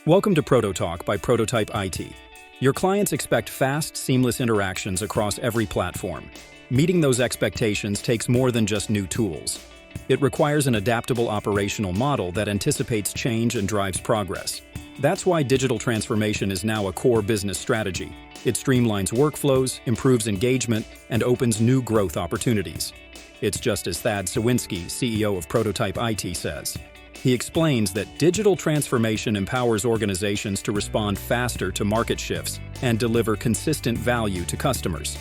Welcome to Prototalk by Prototype IT. Your clients expect fast, seamless interactions across every platform. Meeting those expectations takes more than just new tools. It requires an adaptable operational model that anticipates change and drives progress. That's why digital transformation is now a core business strategy. It streamlines workflows, improves engagement, and opens new growth opportunities. It's just as Thad Sawinski, CEO of Prototype IT, says. He explains that digital transformation empowers organizations to respond faster to market shifts and deliver consistent value to customers.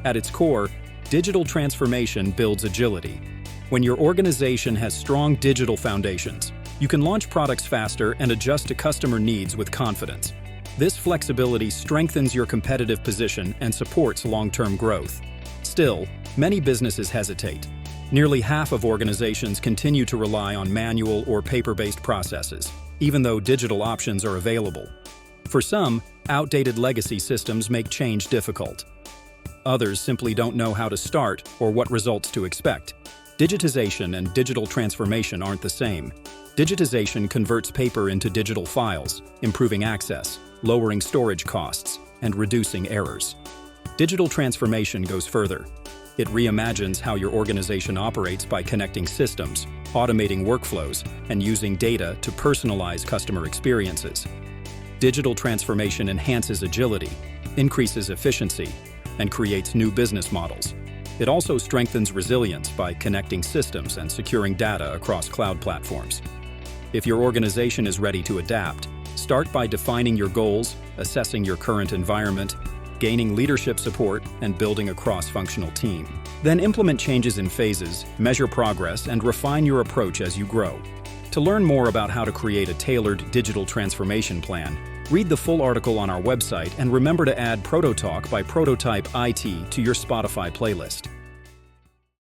At its core, digital transformation builds agility. When your organization has strong digital foundations, you can launch products faster and adjust to customer needs with confidence. This flexibility strengthens your competitive position and supports long-term growth. Still, many businesses hesitate. Nearly half of organizations continue to rely on manual or paper-based processes, even though digital options are available. For some, outdated legacy systems make change difficult. Others simply don't know how to start or what results to expect. Digitization and digital transformation aren't the same. Digitization converts paper into digital files, improving access, lowering storage costs, and reducing errors. Digital transformation goes further. It reimagines how your organization operates by connecting systems, automating workflows, and using data to personalize customer experiences. Digital transformation enhances agility, increases efficiency, and creates new business models. It also strengthens resilience by connecting systems and securing data across cloud platforms. If your organization is ready to adapt, start by defining your goals, assessing your current environment, gaining leadership support, and building a cross-functional team. Then implement changes in phases, measure progress, and refine your approach as you grow. To learn more about how to create a tailored digital transformation plan, read the full article on our website and remember to add Prototalk by Prototype IT to your Spotify playlist.